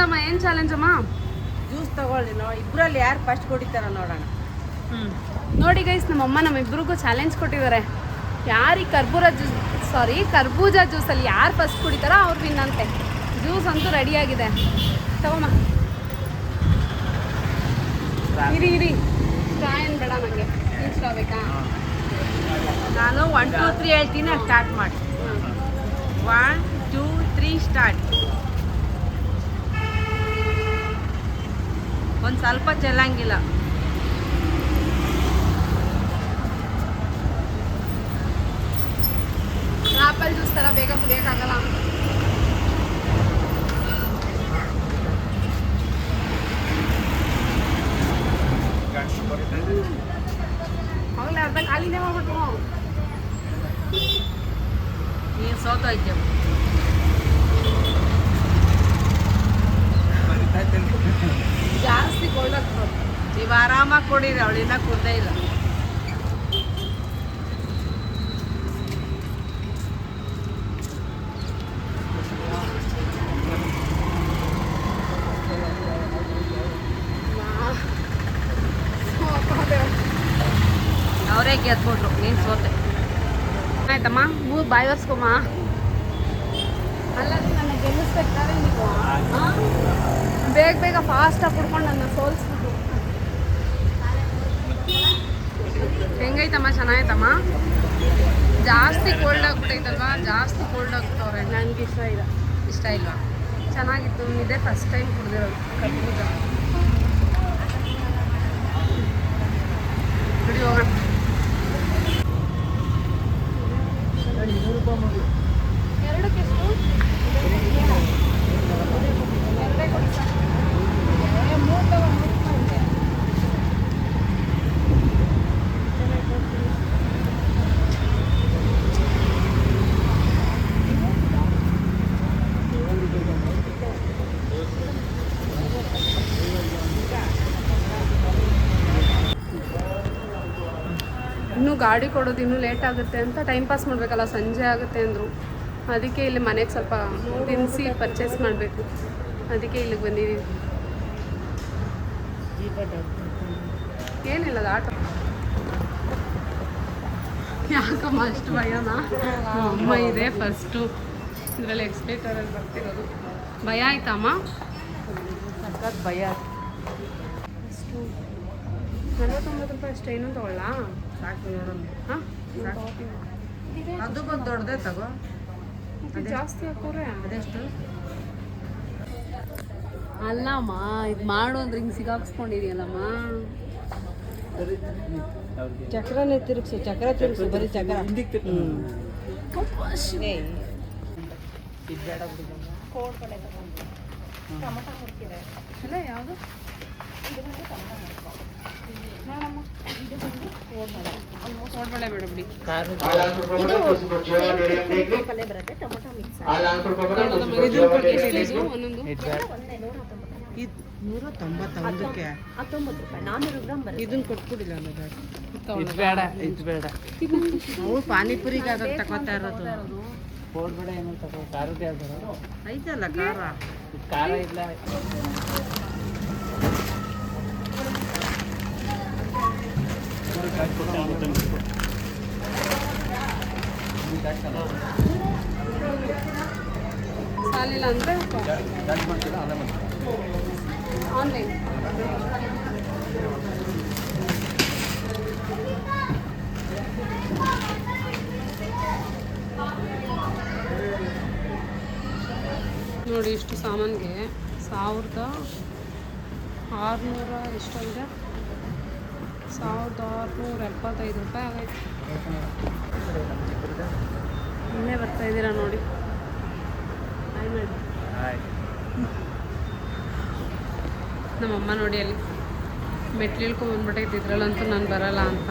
ನೋಡಮ್ಮ ಏನು ಚಾಲೆಂಜ್ ಅಮ್ಮ. ಜ್ಯೂಸ್ ತಗೊಳ್ಳಿ ಇಬ್ಬರಲ್ಲಿ ಯಾರು ಫಸ್ಟ್ ಕುಡಿತಾರ ನೋಡೋಣ. ನೋಡಿ ಗೈಸ್, ನಮ್ಮಮ್ಮ ನಮ್ಮಿಬ್ಬರಿಗೂ ಚಾಲೆಂಜ್ ಕೊಟ್ಟಿದ್ದಾರೆ. ಯಾರಿಗೆ ಕರ್ಬೂಜ ಜ್ಯೂಸಲ್ಲಿ ಯಾರು ಫಸ್ಟ್ ಕುಡಿತಾರೋ ಅವ್ರು ವಿನ್ ಅಂತೆ. ಜ್ಯೂಸ್ ಅಂತೂ ರೆಡಿಯಾಗಿದೆ. ತಗೊಮ್ಮ. ಇರಿ ಸ್ಟ್ರಾ ಏನು ಬೇಡ ನನಗೆ. ಏನು ಸ್ಟ್ರಾ ಬೇಕಾ? ನಾನು 1 2 3 ಹೇಳ್ತೀನಿ, ಸ್ಟಾರ್ಟ್ ಮಾಡಿ. 1 2 3 ಸ್ಟಾರ್ಟ್. ಒಂದು ಸ್ವಲ್ಪ ಚೆಲ್ಲಂಗಿಲ್ಲ. ಆಪಲ್ ಜ್ಯೂಸ್ ಥರ ಬೇಗ ಕುಡಿಯೋಕ್ಕಾಗಲ್ಲ. ಅವಾಗಲೇ ಅರ್ಧ ಖಾಲಿನೇ ಮಾಡ್ಬಿಟ್ಟು ನೀನು ಸೋತೋಯ್ತೆ. ಜಾಸ್ತಿ ಕೋಲ್ಡ್ ಆಗ್ತದೆ. ನೀವು ಆರಾಮಾಗಿ ಕೊಡಿರಿ, ಅವಳಿನ್ನ ಕುಡ್ದೇ ಇಲ್ಲ. ಅವರೇ ಗೆದ್ಬಿಟ್ರು, ನೀನು ಸೋತೆ. ಆಯ್ತಮ್ಮ, 3 ಬಾಯಿ ಒರ್ಸ್ಕೊಮ್ಮ. ಅಲ್ಲದೆ ನನ್ನ ಗೆಲ್ಲಿಸ್ಬೇಕಾದ್ರೆ ನೀವು ಬೇಗ ಫಾಸ್ಟಾಗಿ ಕುಡ್ಕೊಂಡು ನನ್ನ ಸೋಲ್ಸ್ಬಿಟ್ಟು. ಹೆಂಗೈತಮ್ಮ? ಚೆನ್ನಾಗೈತಮ್ಮ? ಜಾಸ್ತಿ ಕೋಲ್ಡ್ ಆಗ್ಬಿಟ್ಟೈತಲ್ವಾ? ಜಾಸ್ತಿ ಕೋಲ್ಡ್ ಆಗ್ತವ್ರೆ. ನನಗೆ ಇಷ್ಟ ಇಲ್ವಾ? ಚೆನ್ನಾಗಿತ್ತು. ಇದೇ ಫಸ್ಟ್ ಟೈಮ್ ಕುಡ್ದಿರೋದು ಕರ್ಬೂಜ. ಕುಡಿ ಹೋಗೋಣ. ಎರಡಕ್ಕೆ ಎಷ್ಟು? ಎರಡೇ ಕೊಡಿ ಸರ್. 3 ತಗೊಂಡು ಇನ್ನೂ ಗಾಡಿ ಕೊಡೋದು ಇನ್ನೂ ಲೇಟ್ ಆಗುತ್ತೆ ಅಂತ ಟೈಮ್ ಪಾಸ್ ಮಾಡಬೇಕಲ್ಲ, ಸಂಜೆ ಆಗುತ್ತೆ ಅಂದರು. ಅದಕ್ಕೆ ಇಲ್ಲಿ ಮನೆಗೆ ಸ್ವಲ್ಪ ತಿನ್ನಿಸಿ ಪರ್ಚೇಸ್ ಮಾಡಬೇಕು. ಅದಕ್ಕೆ ಇಲ್ಲಿಗೆ ಬಂದಿದ್ದೀವಿ. ಏನಿಲ್ಲ ಅದು ಆಟೋ. ಯಾಕಮ್ಮ ಅಷ್ಟು ಭಯನಾ? ಅಮ್ಮ ಇದೆ ಫಸ್ಟು ಇದರಲ್ಲಿ ಎಕ್ಸ್ಪೆಕ್ಟರಲ್ಲಿ ಬರ್ತಿರೋದು. ಭಯ ಆಯ್ತಮ್ಮ? ಸಖತ್ ಭಯ. ಅಷ್ಟು 49 ರೂಪಾಯಿ ಅಷ್ಟು. ಏನೂ ತಗೊಳ್ಳ? ಸಾಕು ನೋಡೋಣ. ಹಾಂ, ಅದು ಬಂದು ದೊಡ್ಡದೇ ತಗೋ. ಜಾಸ್ತಿ ಹಾಕೋರೆ ಅದೆಷ್ಟು? ಅಲ್ಲಮ್ಮ, ಇದು ಮಾಡು ಅಂದ್ರೆ ಹಿಂಗೆ ಸಿಗಾಕ್ಸ್ಕೊಂಡಿದೆಯಲ್ಲಮ್ಮ. ಚಕ್ರನೇ ತಿರುಗಿಸು, ಚಕ್ರ ತಿರುಗಿಸು, ಬರೀ ಚಕ್ರ. ಅಲ್ಲ ಯಾವುದು? ಕೋಡ್ಬಳೆ ಬೇಡ ಬಿಡಿ. ಒಂದೊಂದು 191ಕ್ಕೆ 19 ರೂಪಾಯಿ 400 ಗ್ರಾಮ್ ಬರುತ್ತೆ. ಇದನ್ನು ಕೊಟ್ಬಿಡಿಲ್ಲ ಅನ್ನೋದು. ಇದು ಬೇಡ. ಅವ್ರು ಪಾನಿಪುರಿಗೆ ಅದನ್ನು ತಗೋತಾ ಇರೋದು. ಕೋಡ್ಬಳೆ ಏನೋ ತಗೋ. ಖಾರದ ಯಾವ್ದು ಐತಲ್ಲ? ಖಾರ ಇಲ್ಲ. ಸಾಲಿಲ್ಲ ಅಂದರೆ ಆನ್ಲೈನ್. ನೋಡಿ, ಇಷ್ಟು ಸಾಮಾನಿಗೆ 1600 ಎಷ್ಟಾಗಿದೆ? 1675 ರೂಪಾಯಿ ಆಗೈತೆ. ಇನ್ನೇ ಬರ್ತಾಯಿದ್ದೀರಾ ನೋಡಿ. ಹಾಯ್ ಮಾಡಿ. ನಮ್ಮಮ್ಮ ನೋಡಿ ಅಲ್ಲಿ ಮೆಟ್ಲು ಇಳ್ಕೊಂಡ್ಬಂದ್ಬಿಟ್ಟೈತೆ. ಇದ್ರಲ್ಲಂತೂ ನಾನು ಬರಲ್ಲ ಅಂತ.